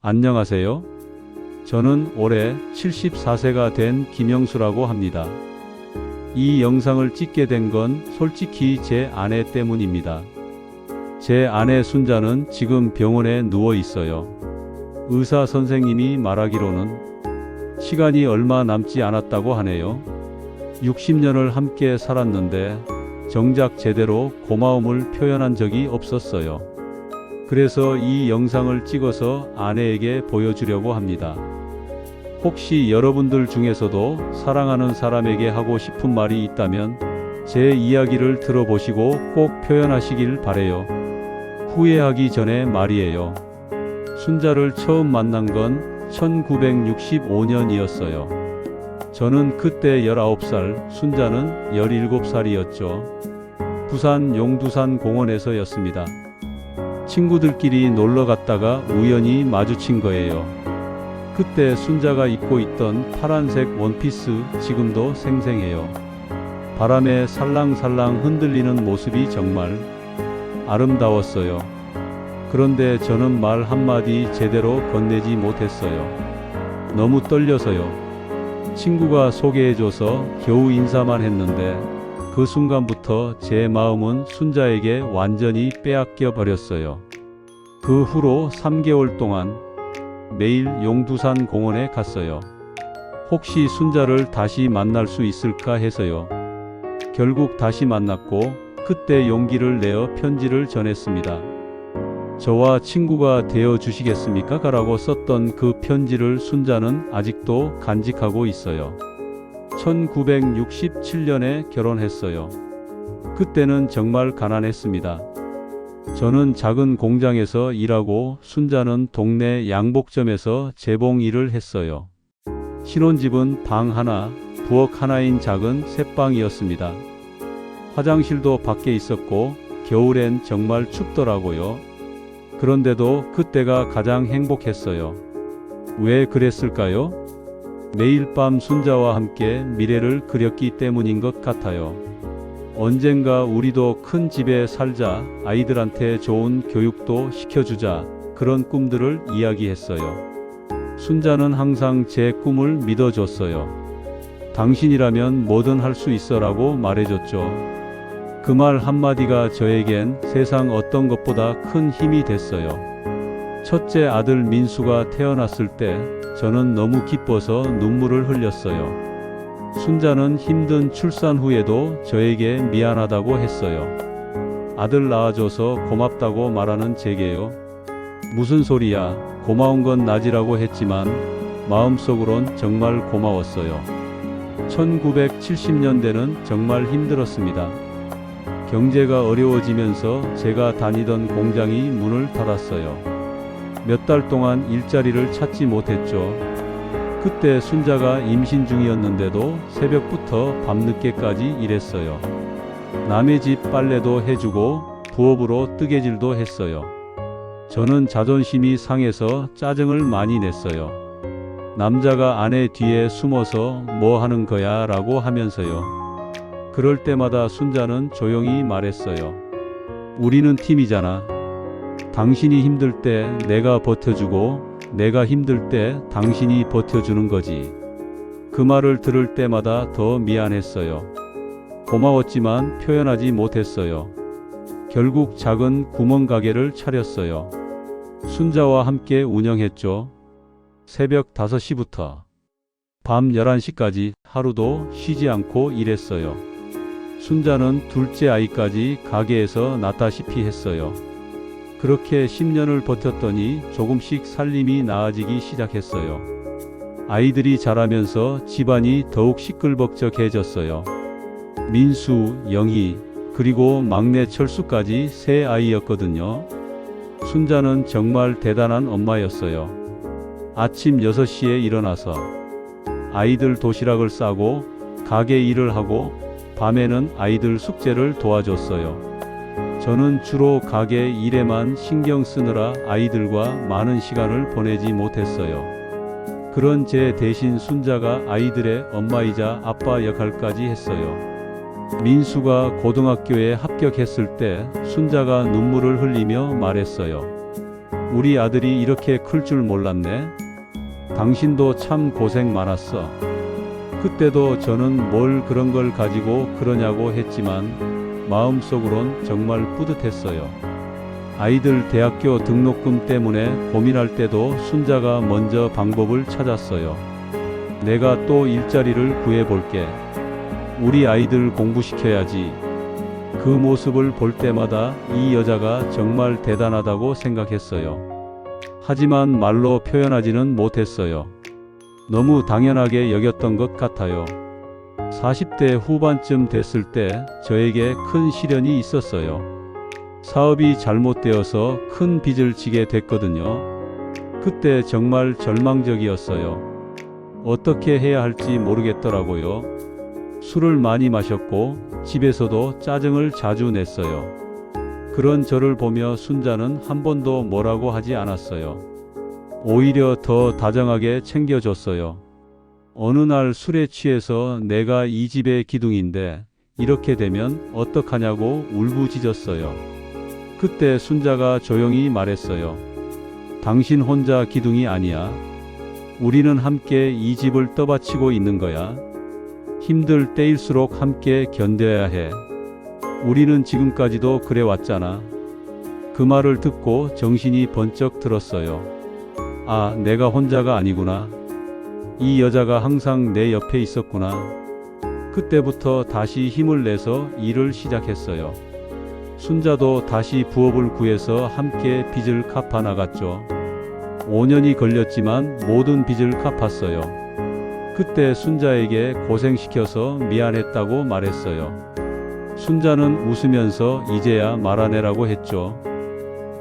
안녕하세요. 저는 올해 74세가 된 김영수라고 합니다. 이 영상을 찍게 된 건 솔직히 제 아내 때문입니다. 제 아내 순자는 지금 병원에 누워 있어요. 의사 선생님이 말하기로는 시간이 얼마 남지 않았다고 하네요. 60년을 함께 살았는데 정작 제대로 고마움을 표현한 적이 없었어요. 그래서 이 영상을 찍어서 아내에게 보여주려고 합니다. 혹시 여러분들 중에서도 사랑하는 사람에게 하고 싶은 말이 있다면 제 이야기를 들어보시고 꼭 표현하시길 바래요. 후회하기 전에 말이에요. 순자를 처음 만난 건 1965년이었어요. 저는 그때 19살, 순자는 17살이었죠. 부산 용두산 공원에서였습니다. 친구들끼리 놀러 갔다가 우연히 마주친 거예요. 그때 순자가 입고 있던 파란색 원피스 지금도 생생해요. 바람에 살랑살랑 흔들리는 모습이 정말 아름다웠어요. 그런데 저는 말 한마디 제대로 건네지 못했어요. 너무 떨려서요. 친구가 소개해줘서 겨우 인사만 했는데 그 순간부터 제 마음은 순자에게 완전히 빼앗겨 버렸어요. 그 후로 3개월 동안 매일 용두산 공원에 갔어요. 혹시 순자를 다시 만날 수 있을까 해서요. 결국 다시 만났고 그때 용기를 내어 편지를 전했습니다. 저와 친구가 되어 주시겠습니까? 라고 썼던 그 편지를 순자는 아직도 간직하고 있어요. 1967년에 결혼했어요. 그때는 정말 가난했습니다. 저는 작은 공장에서 일하고 순자는 동네 양복점에서 재봉 일을 했어요. 신혼집은 방 하나, 부엌 하나인 작은 셋방이었습니다. 화장실도 밖에 있었고 겨울엔 정말 춥더라고요. 그런데도 그때가 가장 행복했어요. 왜 그랬을까요? 매일 밤 순자와 함께 미래를 그렸기 때문인 것 같아요. 언젠가 우리도 큰 집에 살자, 아이들한테 좋은 교육도 시켜주자, 그런 꿈들을 이야기했어요. 순자는 항상 제 꿈을 믿어줬어요. 당신이라면 뭐든 할 수 있어 라고 말해줬죠. 그 말 한마디가 저에겐 세상 어떤 것보다 큰 힘이 됐어요. 첫째 아들 민수가 태어났을 때 저는 너무 기뻐서 눈물을 흘렸어요. 순자는 힘든 출산 후에도 저에게 미안하다고 했어요. 아들 낳아줘서 고맙다고 말하는 제게요. 무슨 소리야, 고마운 건 나지라고 했지만 마음속으론 정말 고마웠어요. 1970년대는 정말 힘들었습니다. 경제가 어려워지면서 제가 다니던 공장이 문을 닫았어요. 몇 달 동안 일자리를 찾지 못했죠. 그때 순자가 임신 중이었는데도 새벽부터 밤늦게까지 일했어요. 남의 집 빨래도 해주고 부업으로 뜨개질도 했어요. 저는 자존심이 상해서 짜증을 많이 냈어요. 남자가 아내 뒤에 숨어서 뭐 하는 거야 라고 하면서요. 그럴 때마다 순자는 조용히 말했어요. 우리는 팀이잖아. 당신이 힘들 때 내가 버텨주고 내가 힘들 때 당신이 버텨주는 거지. 그 말을 들을 때마다 더 미안했어요. 고마웠지만 표현하지 못했어요. 결국 작은 구멍가게를 차렸어요. 순자와 함께 운영했죠. 새벽 5시부터 밤 11시까지 하루도 쉬지 않고 일했어요. 순자는 둘째 아이까지 가게에서 낳다시피 했어요. 그렇게 10년을 버텼더니 조금씩 살림이 나아지기 시작했어요. 아이들이 자라면서 집안이 더욱 시끌벅적해졌어요. 민수, 영희, 그리고 막내 철수까지 세 아이였거든요. 순자는 정말 대단한 엄마였어요. 아침 6시에 일어나서 아이들 도시락을 싸고 가게 일을 하고 밤에는 아이들 숙제를 도와줬어요. 저는 주로 가게 일에만 신경 쓰느라 아이들과 많은 시간을 보내지 못했어요. 그런 제 대신 순자가 아이들의 엄마이자 아빠 역할까지 했어요. 민수가 고등학교에 합격했을 때 순자가 눈물을 흘리며 말했어요. 우리 아들이 이렇게 클 줄 몰랐네. 당신도 참 고생 많았어. 그때도 저는 뭘 그런 걸 가지고 그러냐고 했지만 마음속으론 정말 뿌듯했어요. 아이들 대학교 등록금 때문에 고민할 때도 순자가 먼저 방법을 찾았어요. 내가 또 일자리를 구해볼게. 우리 아이들 공부시켜야지. 그 모습을 볼 때마다 이 여자가 정말 대단하다고 생각했어요. 하지만 말로 표현하지는 못했어요. 너무 당연하게 여겼던 것 같아요. 40대 후반쯤 됐을 때 저에게 큰 시련이 있었어요. 사업이 잘못되어서 큰 빚을 지게 됐거든요. 그때 정말 절망적이었어요. 어떻게 해야 할지 모르겠더라고요. 술을 많이 마셨고 집에서도 짜증을 자주 냈어요. 그런 저를 보며 순자는 한 번도 뭐라고 하지 않았어요. 오히려 더 다정하게 챙겨줬어요. 어느 날 술에 취해서 내가 이 집의 기둥인데 이렇게 되면 어떡하냐고 울부짖었어요. 그때 순자가 조용히 말했어요. 당신 혼자 기둥이 아니야. 우리는 함께 이 집을 떠받치고 있는 거야. 힘들 때일수록 함께 견뎌야 해. 우리는 지금까지도 그래 왔잖아. 그 말을 듣고 정신이 번쩍 들었어요. 아, 내가 혼자가 아니구나. 이 여자가 항상 내 옆에 있었구나. 그때부터 다시 힘을 내서 일을 시작했어요. 순자도 다시 부업을 구해서 함께 빚을 갚아 나갔죠. 5년이 걸렸지만 모든 빚을 갚았어요. 그때 순자에게 고생시켜서 미안했다고 말했어요. 순자는 웃으면서 이제야 말아내라고 했죠.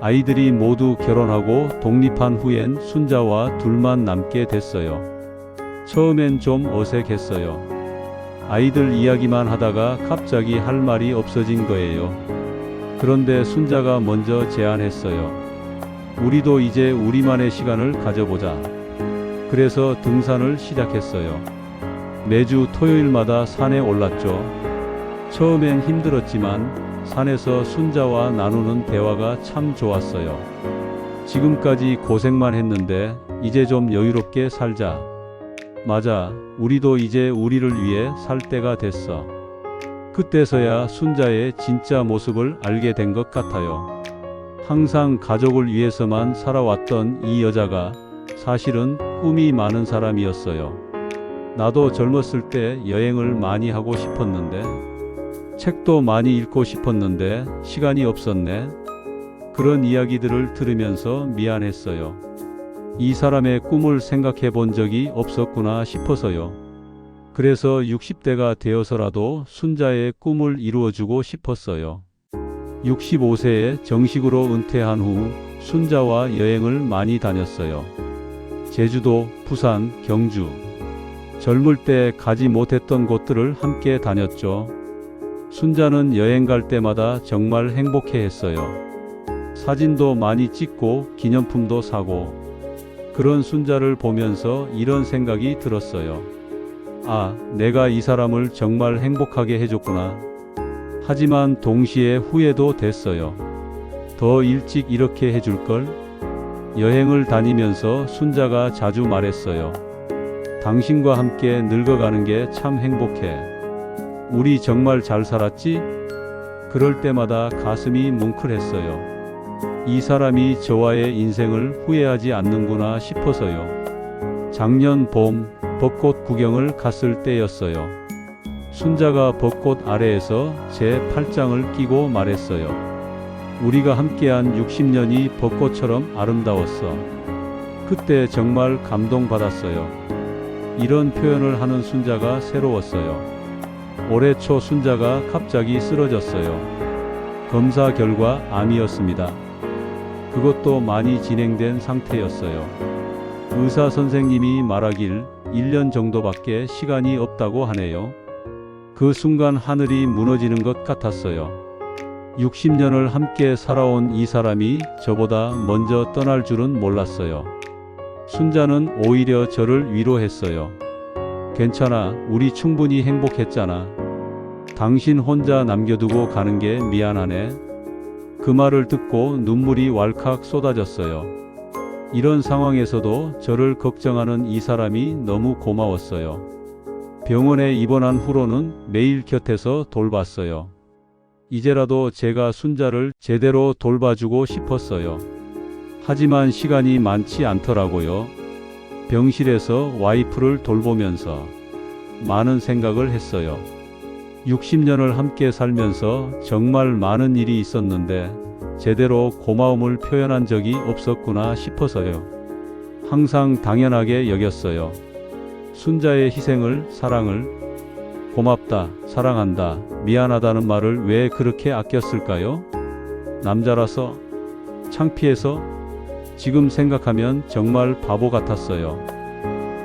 아이들이 모두 결혼하고 독립한 후엔 순자와 둘만 남게 됐어요. 처음엔 좀 어색했어요. 아이들 이야기만 하다가 갑자기 할 말이 없어진 거예요. 그런데 순자가 먼저 제안했어요. 우리도 이제 우리만의 시간을 가져보자. 그래서 등산을 시작했어요. 매주 토요일마다 산에 올랐죠. 처음엔 힘들었지만 산에서 순자와 나누는 대화가 참 좋았어요. 지금까지 고생만 했는데 이제 좀 여유롭게 살자. 맞아, 우리도 이제 우리를 위해 살 때가 됐어. 그때서야 순자의 진짜 모습을 알게 된 것 같아요. 항상 가족을 위해서만 살아왔던 이 여자가 사실은 꿈이 많은 사람이었어요. 나도 젊었을 때 여행을 많이 하고 싶었는데, 책도 많이 읽고 싶었는데 시간이 없었네. 그런 이야기들을 들으면서 미안했어요. 이 사람의 꿈을 생각해 본 적이 없었구나 싶어서요. 그래서 60대가 되어서라도 순자의 꿈을 이루어주고 싶었어요. 65세에 정식으로 은퇴한 후 순자와 여행을 많이 다녔어요. 제주도, 부산, 경주. 젊을 때 가지 못했던 곳들을 함께 다녔죠. 순자는 여행 갈 때마다 정말 행복해했어요. 사진도 많이 찍고 기념품도 사고. 그런 순자를 보면서 이런 생각이 들었어요. 아, 내가 이 사람을 정말 행복하게 해줬구나. 하지만 동시에 후회도 됐어요. 더 일찍 이렇게 해줄걸? 여행을 다니면서 순자가 자주 말했어요. 당신과 함께 늙어가는 게 참 행복해. 우리 정말 잘 살았지? 그럴 때마다 가슴이 뭉클했어요. 이 사람이 저와의 인생을 후회하지 않는구나 싶어서요. 작년 봄 벚꽃 구경을 갔을 때였어요. 순자가 벚꽃 아래에서 제 팔짱을 끼고 말했어요. 우리가 함께한 60년이 벚꽃처럼 아름다웠어. 그때 정말 감동받았어요. 이런 표현을 하는 순자가 새로웠어요. 올해 초 순자가 갑자기 쓰러졌어요. 검사 결과 암이었습니다. 그것도 많이 진행된 상태였어요. 의사 선생님이 말하길 1년 정도밖에 시간이 없다고 하네요. 그 순간 하늘이 무너지는 것 같았어요. 60년을 함께 살아온 이 사람이 저보다 먼저 떠날 줄은 몰랐어요. 순자는 오히려 저를 위로했어요. 괜찮아, 우리 충분히 행복했잖아. 당신 혼자 남겨두고 가는 게 미안하네. 그 말을 듣고 눈물이 왈칵 쏟아졌어요. 이런 상황에서도 저를 걱정하는 이 사람이 너무 고마웠어요. 병원에 입원한 후로는 매일 곁에서 돌봤어요. 이제라도 제가 순자를 제대로 돌봐주고 싶었어요. 하지만 시간이 많지 않더라고요. 병실에서 와이프를 돌보면서 많은 생각을 했어요. 60년을 함께 살면서 정말 많은 일이 있었는데 제대로 고마움을 표현한 적이 없었구나 싶어서요. 항상 당연하게 여겼어요. 순자의 희생을, 사랑을, 고맙다, 사랑한다, 미안하다는 말을 왜 그렇게 아꼈을까요? 남자라서? 창피해서? 지금 생각하면 정말 바보 같았어요.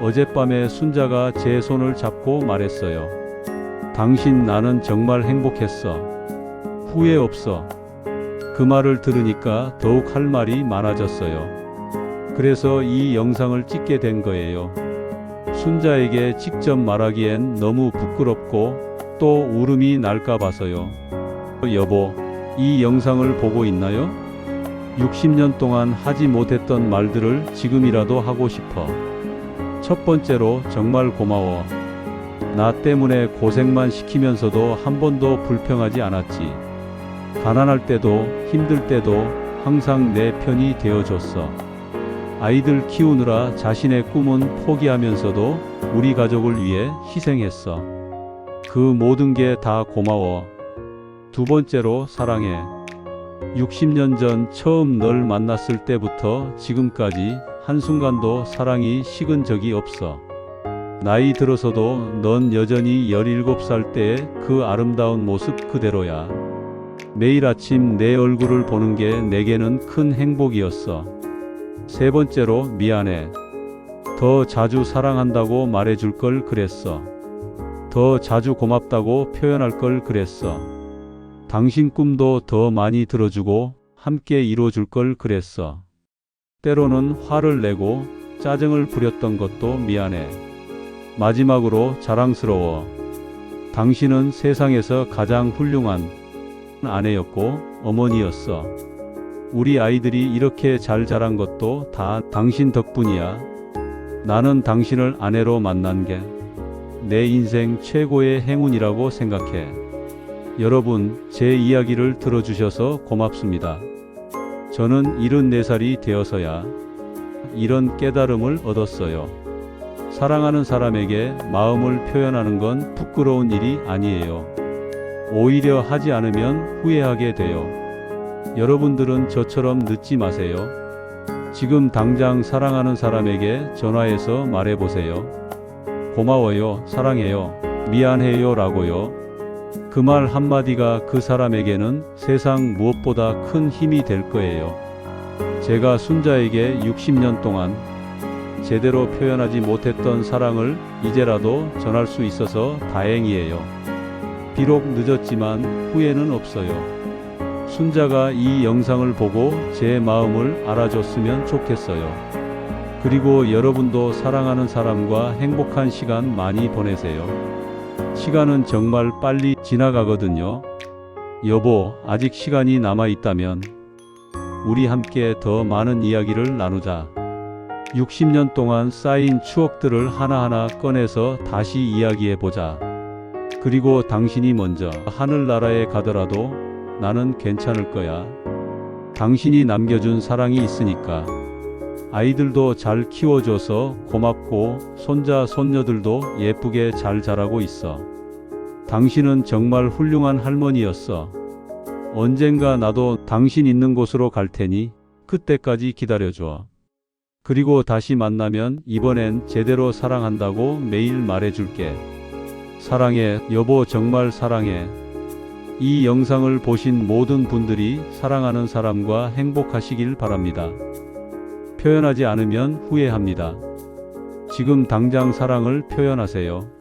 어젯밤에 순자가 제 손을 잡고 말했어요. 당신, 나는 정말 행복했어. 후회 없어. 그 말을 들으니까 더욱 할 말이 많아졌어요. 그래서 이 영상을 찍게 된 거예요. 순자에게 직접 말하기엔 너무 부끄럽고 또 울음이 날까 봐서요. 여보, 이 영상을 보고 있나요? 60년 동안 하지 못했던 말들을 지금이라도 하고 싶어. 첫 번째로 정말 고마워. 나 때문에 고생만 시키면서도 한 번도 불평하지 않았지. 가난할 때도 힘들 때도 항상 내 편이 되어줬어. 아이들 키우느라 자신의 꿈은 포기하면서도 우리 가족을 위해 희생했어. 그 모든 게 다 고마워. 두 번째로 사랑해. 60년 전 처음 널 만났을 때부터 지금까지 한순간도 사랑이 식은 적이 없어. 나이 들어서도 넌 여전히 17살 때의 그 아름다운 모습 그대로야. 매일 아침 내 얼굴을 보는 게 내게는 큰 행복이었어. 세 번째로 미안해. 더 자주 사랑한다고 말해줄 걸 그랬어. 더 자주 고맙다고 표현할 걸 그랬어. 당신 꿈도 더 많이 들어주고 함께 이뤄줄 걸 그랬어. 때로는 화를 내고 짜증을 부렸던 것도 미안해. 마지막으로 자랑스러워. 당신은 세상에서 가장 훌륭한 아내였고 어머니였어. 우리 아이들이 이렇게 잘 자란 것도 다 당신 덕분이야. 나는 당신을 아내로 만난 게 내 인생 최고의 행운이라고 생각해. 여러분, 제 이야기를 들어주셔서 고맙습니다. 저는 74살이 되어서야 이런 깨달음을 얻었어요. 사랑하는 사람에게 마음을 표현하는 건 부끄러운 일이 아니에요. 오히려 하지 않으면 후회하게 돼요. 여러분들은 저처럼 늦지 마세요. 지금 당장 사랑하는 사람에게 전화해서 말해보세요. 고마워요, 사랑해요, 미안해요 라고요. 그 말 한마디가 그 사람에게는 세상 무엇보다 큰 힘이 될 거예요. 제가 순자에게 60년 동안 제대로 표현하지 못했던 사랑을 이제라도 전할 수 있어서 다행이에요. 비록 늦었지만 후회는 없어요. 순자가 이 영상을 보고 제 마음을 알아줬으면 좋겠어요. 그리고 여러분도 사랑하는 사람과 행복한 시간 많이 보내세요. 시간은 정말 빨리 지나가거든요. 여보, 아직 시간이 남아있다면 우리 함께 더 많은 이야기를 나누자. 60년 동안 쌓인 추억들을 하나하나 꺼내서 다시 이야기해보자. 그리고 당신이 먼저 하늘나라에 가더라도 나는 괜찮을 거야. 당신이 남겨준 사랑이 있으니까. 아이들도 잘 키워줘서 고맙고 손자 손녀들도 예쁘게 잘 자라고 있어. 당신은 정말 훌륭한 할머니였어. 언젠가 나도 당신 있는 곳으로 갈 테니 그때까지 기다려줘. 그리고 다시 만나면 이번엔 제대로 사랑한다고 매일 말해줄게. 사랑해, 여보, 정말 사랑해. 이 영상을 보신 모든 분들이 사랑하는 사람과 행복하시길 바랍니다. 표현하지 않으면 후회합니다. 지금 당장 사랑을 표현하세요.